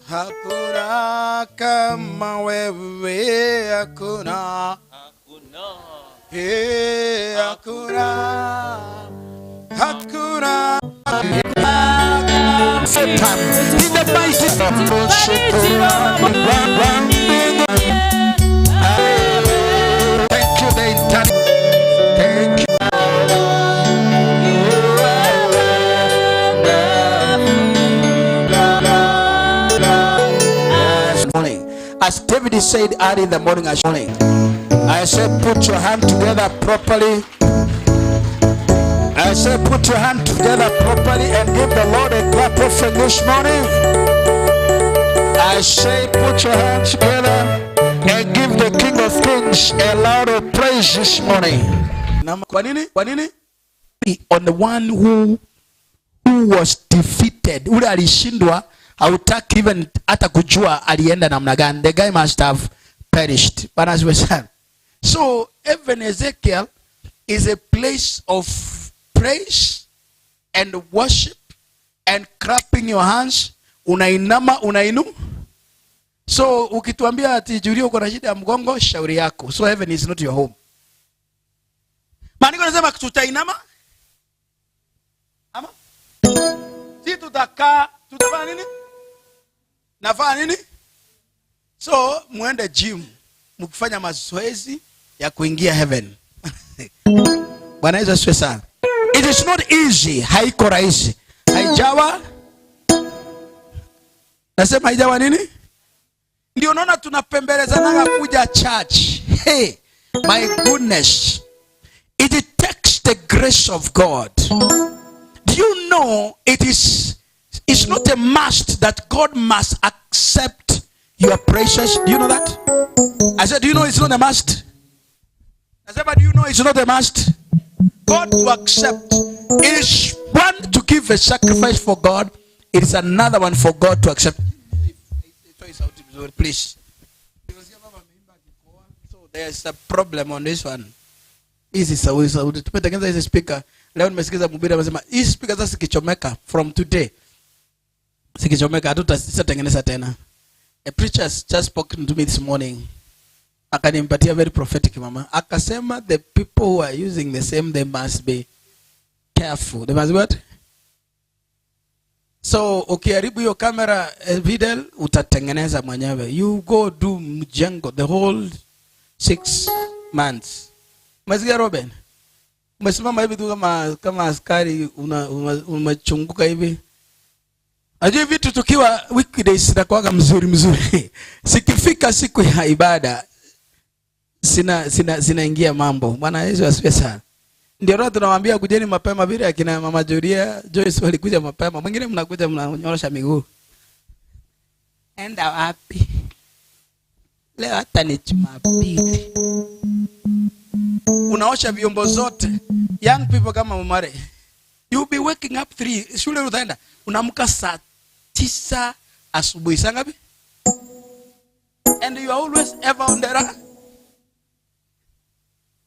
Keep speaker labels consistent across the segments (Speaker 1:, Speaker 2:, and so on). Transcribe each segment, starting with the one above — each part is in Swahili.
Speaker 1: Hakuna kama wewe, hakuna. Hakuna. Hakuna. Thank you, the eternity. Thank you. As David said early in the morning, I said, put your hand together properly. I said, put your hand together properly and give the Lord a clap offering this morning. I say, put your hands together and give the King of Kings a loud of praise this morning. Kwa nini? On the one who was defeated, ule alishindwa, hautaki even hata kujua alienda namna gani. The guy must have perished. But as we said, so even Ezekiel is a place of praise and worship and clapping your hands. Unainama, unainu. So ukituambia ati Julio uko na shida ya mgongo, shauri yako. So heaven is not your home. Maandiko yanasema tutainama. Ama? Si tutakaa, tutafanya nini? Nafanya nini? So muende gym, mkifanya mazoezi ya kuingia heaven. Bwana Yesu asifiwe sana. It is not easy, haiko rahisi. Haijawa. Nasema haijawa nini? Ndio unaona tunapembelezana kuja church. Hey, my goodness. It takes the grace of God. Do you know it's not a must that God must accept your praises? Do you know that? I said, do you know it's not a must? I said, but do you know it's not a must? God to accept. It is one to give a sacrifice for God. It is another one for God to accept. Please. So there's a problem on this one. Easy sauti. Tumetengeneza hizi speaker. Leo nimesikiza mhubiri amesema hii speaker sasa sikichomeka from today. Sikichomeka hatutatengeneza tena. A preacher just spoken to me this morning. Akanimpatia very prophetic mama. Akasema the people who are using the same, they must be careful. They must be what? So ukiharibu hiyo camera video utatengeneza mwenyewe. You go do mjengo the whole 6 months. Umesikia Robin? Umesimama hivi tu kama askari umechunguka hivi. Ajui vitu tukiwa weekdays na kuaga mzuri. Sikifika siku ya ibada sinaingia mambo. Bwana Yesu asifiwe sana. Ndio roho tunawaambia kujeni mapema vile akina mama Julia, Joyce walikuja mapema. Mwingine mnakuja mnanyorosha miguu. Enda wapi? Leo hata ni Jumapili. Unaosha vyombo zote. Young people kama Mumare. You'll be waking up 3. Shule utaenda. Unaamka saa 9 asubuhi. Saa ngapi? And you are always ever on the run.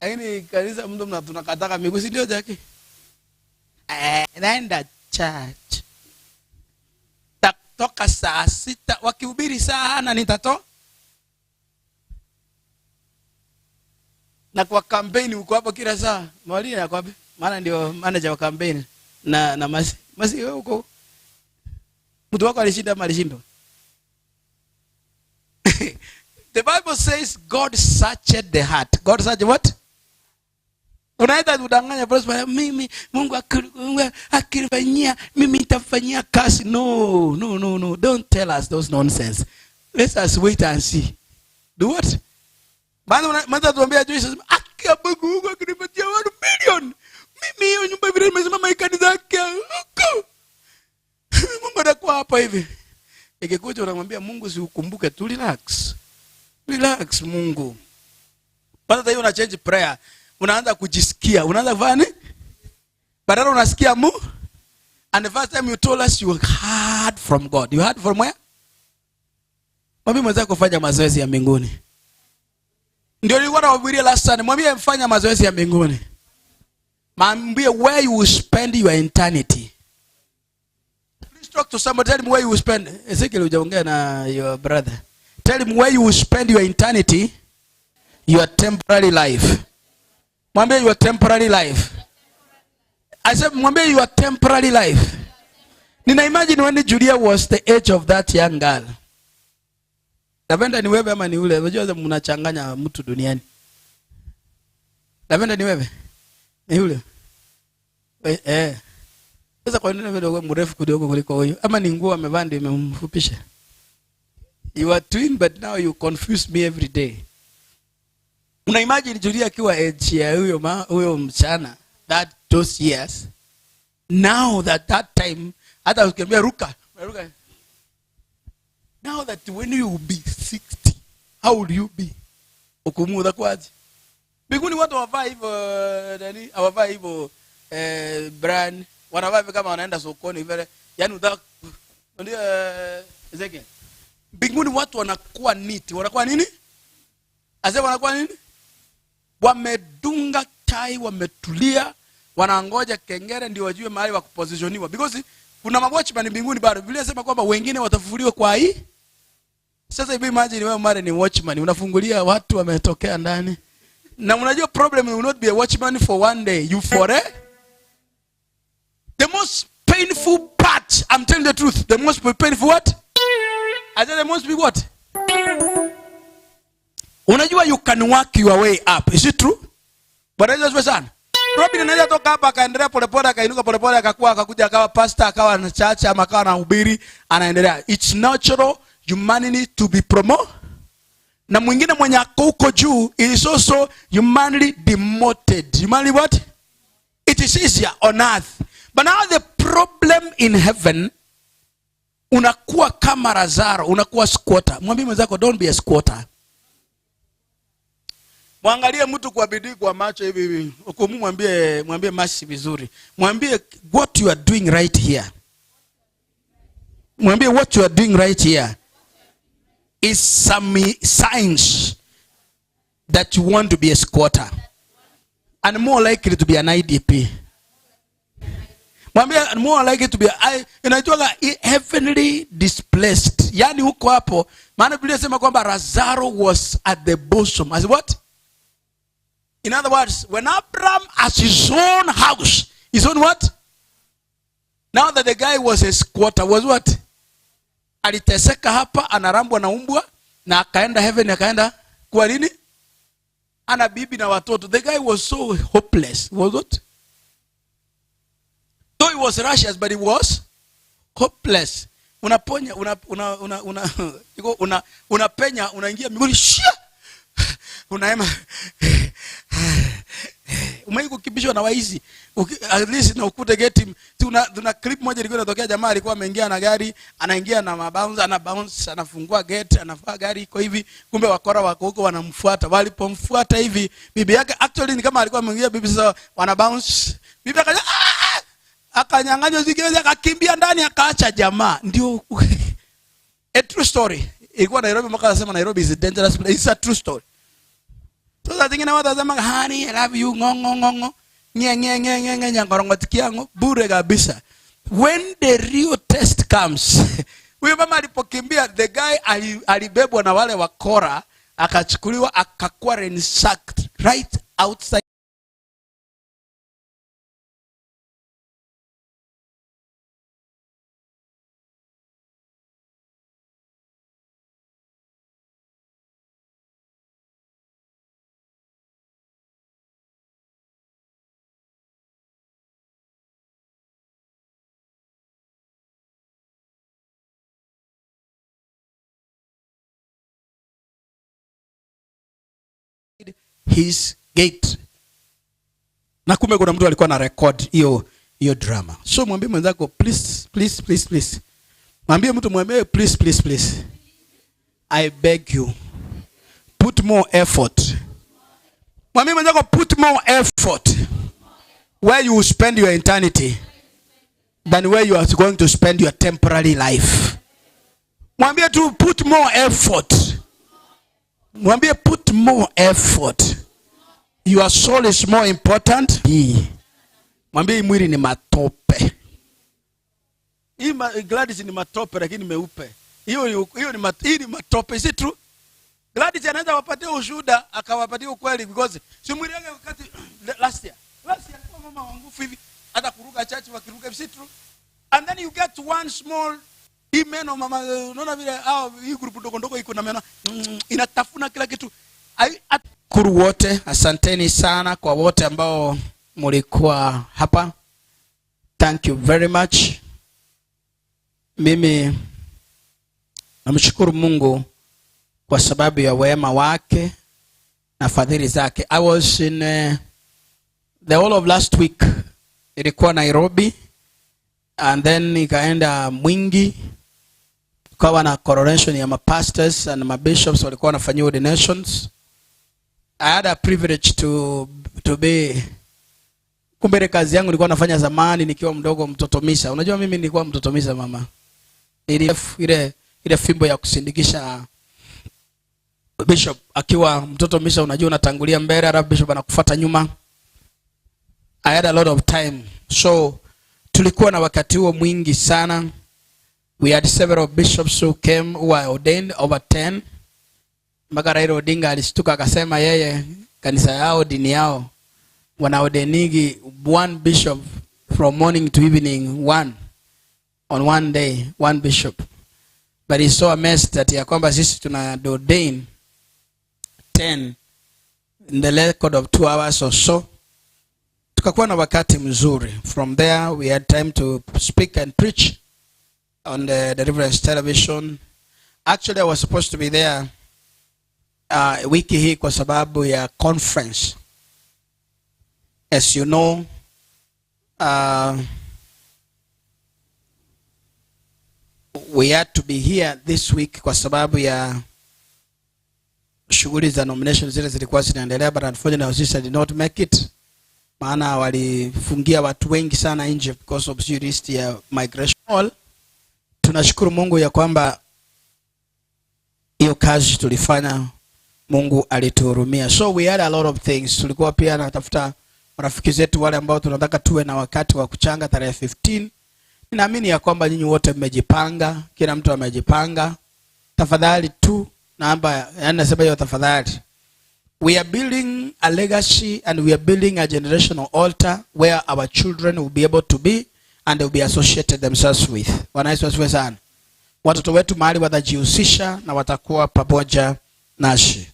Speaker 1: Lakini kanisa mtu tunakataka miguu si ndio Jackie? Naenda church. Toka saa 6 wakihubiri sana nitatoa. Na kwa campaign uko hapo kila saa. Mwalimu yako wapi? Maana ndio manager wa campaign na masi wewe uko. Mtu wako alishinda malishindo. The Bible says God searched the heart. God searched what? Unaenda kudanganya prosper mimi Mungu akirifanyia mimi nitafanyia kazi. No. Don't tell us those nonsense. Let us wait and see. Do what? Bado tuambia Joyce akia Mungu akinipatia 1 million. Mimi hiyo nyumba vile nimesimama ikanisa yake. Mungu anakuwa hapa hivi. Ikikuja unamwambia Mungu si ukumbuke tu relax. Relax Mungu. Baada hiyo una change prayer. Unaanza kujisikia. Unaanza kufanya nini? Badala unasikia mu. And the first time you told us you heard from God. You heard from where? Mwambie mwenzako kufanya mazoezi ya mbinguni. Ndio nilikuwa nawahubiria last Sunday. Mwambie mfanya mazoezi ya mbinguni. Mwambie where you will spend your eternity. talk to somebody, tell him where you will spend. Ezekiel hujaongea na your brother. Tell him where you will spend your eternity, your temporary life. Mwambie your temporary life. I said, mwambie your temporary life. Nina imagine when Julia was the age of that young girl. Lavenda ni wewe ama ni ule? Unajua mnachanganya mtu duniani. Lavenda ni wewe? Ni ule? Sasa kwa nini wewe mrefu kidogo kuliko huyo? Ama ni nguo amevaa ndio imemfupisha? You are twin but now you confuse me every day. Una imagine Julia akiwa age ya huyo mchana those years. Now that time hata ukiambia ruka. Now that when you will be 60, how will you be? Ukumuda kwaje? Biguni watu wavaa hivyo nani? Hawavaa hivyo brand. Wanavaa hivyo kama wanaenda sokoni vile. Yaani ndio Ezekiel. Biguni watu wanakuwa neat. Wanakuwa nini? Asema wanakuwa nini? Wamedunga tai, wametulia, wanangoja kengere ndio wajue mahali wa kupositioniwa. Because kuna watchman mbinguni bado. Biblia inasema kwamba wengine watafufuliwa kwa hii. Sasa hivi imagine wewe mara ni watchman, unafungulia watu wametokea ndani. Na unajua problem will not be a watchman for one day, you for the most painful part, I'm telling the truth, the most painful what? I said the most big what? Unajua you can work your way up, is it true? But I just sana. Robin anaweza toka hapa akaendelea polepole akainuka polepole akakuja akawa pastor akawa na church ama akawa na hubiri anaendelea. It's natural humanity to be promoted. Na mwingine mwenye ako huko juu is also humanity demoted. Humanity what? It is easier on earth. But now the problem in heaven, unakuwa kama Lazaro, unakuwa squatter. Mwambie mwenzako don't be a squatter. Mwangalie mtu kwa bidii kwa macho hivi. Mwambie mashi vizuri. Mwambie what you are doing right here. Mwambie what you are doing right here is some signs that you want to be a squatter and more likely to be an IDP. Mwambie more likely to be inaitwa heavenly displaced. Yani huko hapo maana Biblia inasema kwamba Lazaro was at the bosom. As what? In other words, when Abraham has his own house, his own what? Now that the guy was a squatter, was what? Aliteseka hapa, anarambwa na umbwa, na akaenda heaven, akaenda kwa nini? Ana bibi na watoto. The guy was so hopeless. Was what? Though he was righteous, but he was hopeless. Unaponya, unapenya, unaingia mbinguni, shia! Unaema umaiku kibishwa na waizi at least na ukute geti. Tuna clip moja ilikuwa inatokea, jamaa alikuwa ameingia na gari, anaingia na mabounce, ana bounce, anafungua gate, anafaa gari iko hivi, kumbe wakora wako huko wanamfuata. Walipomfuata hivi, bibi yake actually ni kama alikuwa ameingia, bibi sasa wana bounce, bibi akaja akanyang'anywa zingine, akakimbia ndani, akaacha jamaa. Ndio a true story. Ilikuwa Nairobi, mpaka anasema Nairobi is a dangerous place. It's a true story. So that thing na watu wanasema honey I love you ngongo nye nyangorongotikiango bure kabisa. When the real test comes, huyo mama alipokimbia, the guy alibebwa na wale wakora, akachukuliwa akakuwa ransacked right outside. His gate. Na kumbe kuna mtu alikuwa na record hiyo drama. So mwambie mwenzako please. Mwambie mtu, mwambie please. I beg you. Put more effort. Mwambie mwenzako put more effort where you will spend your eternity than where you are going to spend your temporary life. Mwambie tu put more effort. Mwambie put more effort. Your soul is more important. Mwambie mwili ni matope. Hii Gladys ni matope lakini meupe. Hiyo ni matope, is it true? Gladys anaweza wapatia ushuhuda akawapatia ukweli because si mwili yake wakati last year alikuwa mama wangu hivi hata kuruka church wakiruka, is it true? And then you get one small meno mama, unaona vile hii group ndogo iko na meno inatafuna kila kitu. Kuru wote, asanteni sana kwa wote ambao mlikuwa hapa. Thank you very much. Mimi namshukuru Mungu kwa sababu ya wema wake na fadhili zake. I was in the whole of last week. Ilikuwa Nairobi and then nikaenda Mwingi. Tukawa na coronation ya pastors and bishops walikuwa wanafanyia ordinations. I had a privilege to be, kumbe kazi yangu nilikuwa nafanya zamani nikiwa mdogo, mtoto misa. Unajua mimi nilikuwa mtoto misa mama. Ile fimbo ya kusindikisha bishop akiwa mtoto misa, unajua unatangulia mbele alafu bishop anakufuata nyuma. I had a lot of time. So tulikuwa na wakati huo mwingi sana. We had several bishops who came who were ordained, over 10. Mpaka Raila Odinga alistuka akasema yeye kanisa yao, dini yao wanaordainigi one bishop from morning to evening, one on one day, one bishop. But he saw a mess that ya kwamba sisi tuna ordain 10 in the record of 2 hours or so. Tukakuwa na wakati mzuri. From there we had time to speak and preach on the Deliverance television. Actually I was supposed to be there wiki hii kwa sababu ya conference. As you know, we had to be here this week kwa sababu ya shughuli za nomination zile zilikuwa zinaendelea, but unfortunately our sister did not make it. Maana walifungia watu wengi sana nje because of list ya migration. Tunashukuru Mungu ya kwamba hiyo kazi tulifanya Mungu alituhurumia. So we had a lot of things. Tulikuwa pia natafuta marafiki zetu wale ambao tunataka tuwe na wakati wa kuchanga tarehe 15. Ninaamini ya kwamba nyinyi wote mmejipanga, kila mtu amejipanga. Tafadhali tu naomba, nasema hiyo tafadhali. We are building a legacy and we are building a generational altar where our children will be able to be and they will be associated themselves with. Bwana Yesu asifiwe sana. Watoto wetu mahali watajihusisha na watakuwa pamoja nasi.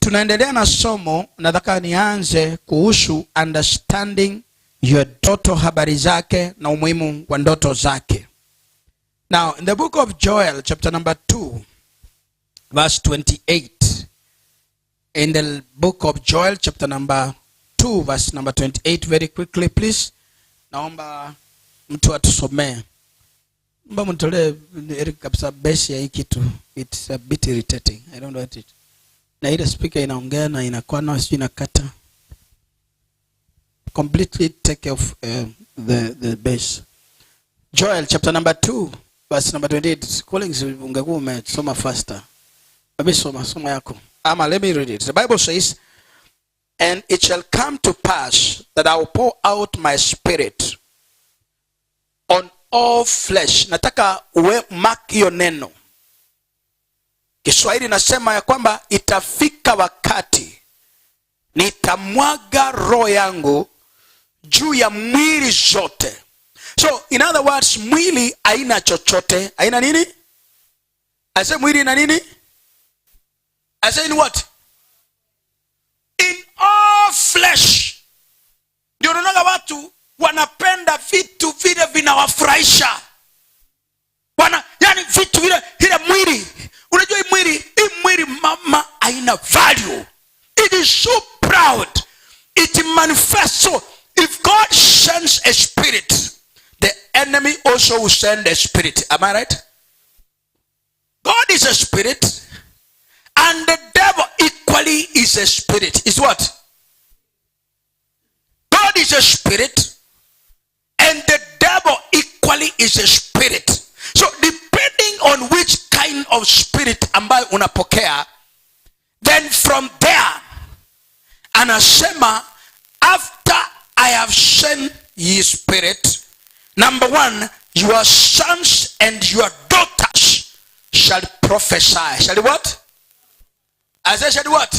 Speaker 1: Tunaendelea na somo, nataka nianze kuhusu understanding your ndoto, habari zake na umuhimu wa ndoto zake. Now in the book of Joel chapter number 2 verse 28. In the book of Joel chapter number 2 verse number 28, very quickly please. Naomba mtu atusomee. Mba mtolee kabisa base ya hii kitu. It's a bit irritating. I don't know what it. Na ile speaker inaongea na inakuwa na sio inakata. Completely take off the base. Joel chapter number 2 verse number 28. Callings ungekuwa umesoma faster. Maybe soma yako. Let me read it. The Bible says, and it shall come to pass that I will pour out my spirit on all flesh. Nataka uwe mark hiyo neno. Kiswahili nasema ya kwamba itafika wakati nitamwaga roho yangu juu ya mwili zote. So in other words, mwili haina chochote. Haina nini? I say mwili ina nini? I say in what? In all flesh. Ndio unaona watu wanapenda vitu vile vinawafurahisha. Yani vitu vile mwili. Unajua hii mwili mama haina value. It is so proud. It manifests. So if God sends a spirit, the enemy also will send a spirit. Am I right? God is a spirit. And the devil equally is a spirit. Is what? God is a spirit. And the devil equally is a spirit. So depending on which kind of spirit ambayo unapokea, then from there, anasema, after I have sent ye spirit, number 1, Your sons and your daughters shall prophesy. Shall what? I said, shall what?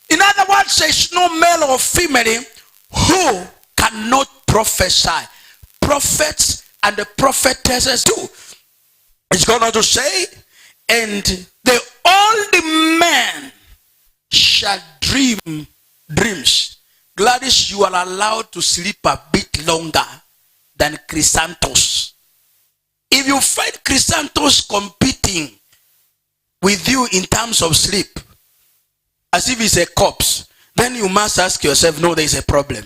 Speaker 1: In other words, there is no male or female who cannot prophesy. Prophets and the prophetesses too. It's going on to say, and the old man shall dream dreams. Gladys, you are allowed to sleep a bit longer than Chrysanthus. If you find Chrysanthus competing with you in terms of sleep, as if he's a corpse, then you must ask yourself, no, there is a problem.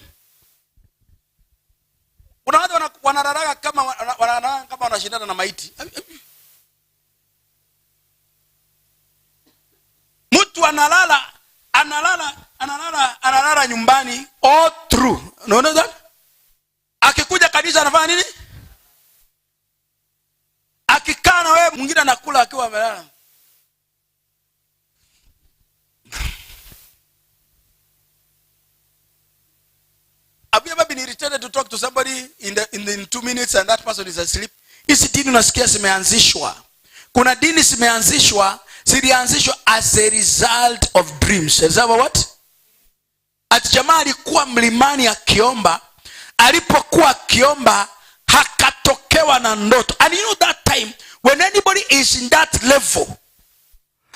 Speaker 1: Mtu analala nyumbani all through. Unaona that? Akikuja kanisa anafanya nini? Akikaa na wewe mwingine anakula akiwa amelala. Have you ever been irritated to talk to somebody in 2 minutes and that person is asleep? Hizi dini unasikia zimeanzishwa. Kuna dini zimeanzishwa, zilianzishwa as a result of dreams. Is that what? Ati jamaa alikuwa mlimani akiomba, alipokuwa akiomba hakatokewa na ndoto. And you know that time when anybody is in that level,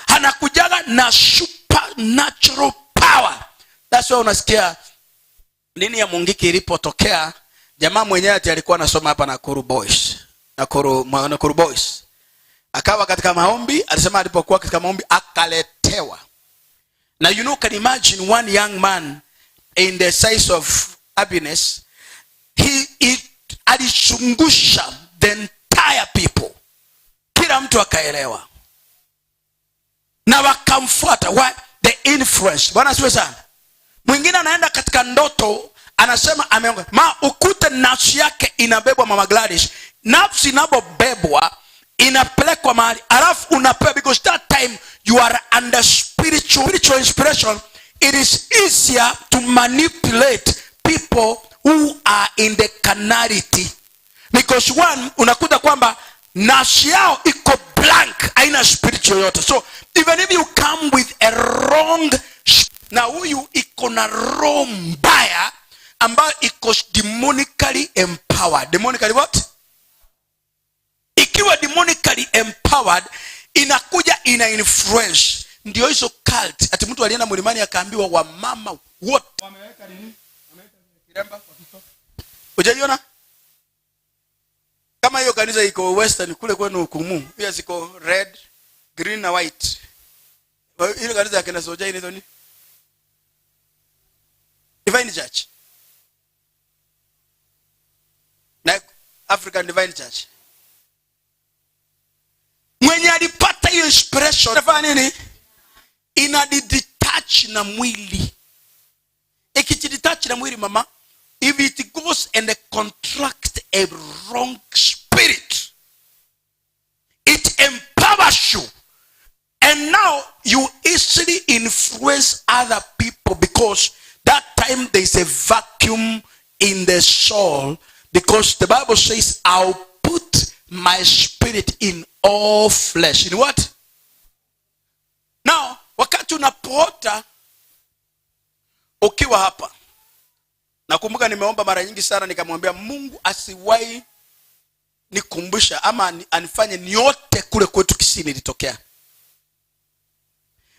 Speaker 1: anakujaga na supernatural power. That's why unasikia nini ya Mungiki ilipotokea, jamaa mwenyewe ati alikuwa anasoma hapa Nakuru Boys. Akawa katika maombi, alisema alipokuwa katika maombi akaletewa. Now you know, can imagine one young man in the size of happiness, he alichungusha the entire people. Kila mtu akaelewa. Na wakamfuata. Why? The influence. Bwana siwe sana. Mwingine anaenda katika ndoto, anasema ameonga. Ukute nafsi yake inabebwa Mama Gladys. Nafsi inapobebwa inapelekwa mahali. Alafu unapewa, because that time you are under spiritual inspiration. It is easier to manipulate people who are in the carnality. Because one, unakuta kwamba nafsi yao iko blank, haina spiritual yote. So even if you come with a wrong, na huyu iko na roho mbaya ambayo iko demonically empowered. Demonically what? Ikiwa demonically empowered, inakuja ina influence. Ndio hizo cult. Ati mtu alienda mlimani akaambiwa wamama wote wameweka nini? Wameweka kiremba kwa kichwa. Unajua? Kama hiyo kanisa iko western kule kwenu Kumu, hiyo ziko red, green na white. Ile kanisa ya kina Soja ile nini? Divine Church. Like African Divine Church. Mwenye alipata hiyo inspiration anafanya nini? Inadetach na mwili. Ikijidetach na mwili mama, if it goes and contract a wrong spirit, it empowers you. And now you easily influence other people, because that time there is a vacuum in the soul, because the Bible says, I'll put my spirit in all flesh. In what? Now, wakati unapoota ukiwa hapa, nakumbuka nimeomba mara nyingi sana, nikamwambia Mungu asiwahi nikumbusha ama anifanye niote kule kwetu Kisii nilitokea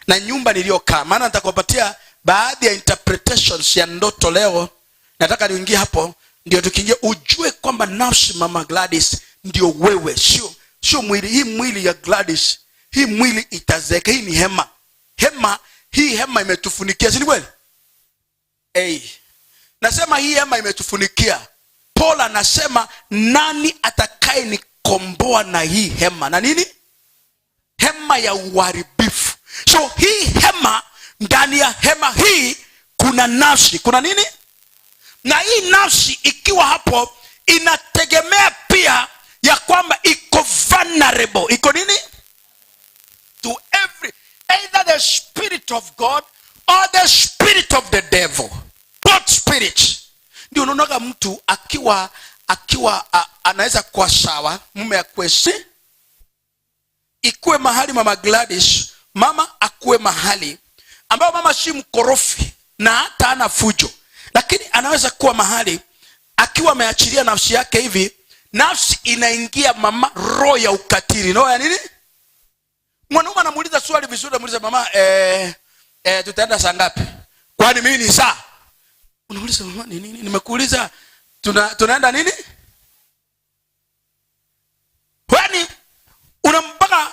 Speaker 1: na nyumba niliyokaa. Maana nitakupatia baadhi ya interpretations ya ndoto leo. Nataka niingie hapo ndio tukiingia ujue kwamba nafsi Mama Gladys ndio wewe, sio mwili. Hii mwili ya Gladys, hii mwili itazeka. Hii ni hema. Hii hema imetufunikia, si ni kweli? Nasema hii hema imetufunikia. Paul anasema nani atakaye nikomboa na hii hema? Na nini? Hema ya uharibifu. So hii hema, ndani ya hema hii kuna nafsi. Kuna nini? Na hii nafsi ikiwa hapo inategemea pia ya kwamba iko vulnerable. Iko nini? To every, either the spirit of God or the spirit of the devil. Both spirits. Ndio unaona mtu akiwa akiwa anaweza kwa sawa mume akwesi, ikuwe mahali mama Gladys, mama akuwe mahali ambao mama si mkorofi na hata ana fujo, lakini anaweza kuwa mahali akiwa ameachilia nafsi yake hivi, nafsi inaingia mama roho ya ukatili. Roho ya nini? Mwanaume anamuuliza swali vizuri, anamuuliza mama tutaenda saa ngapi? Kwani mimi ni saa? Unauliza mama ni nini? Nimekuuliza tunaenda nini? Kwani unampaka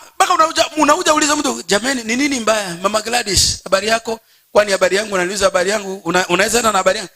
Speaker 1: unakuja uliza mtu, jamani ni nini mbaya? Mama Gladys, habari yako? Kwani habari yangu? Unaniuliza habari yangu, unaweza enda na habari yangu?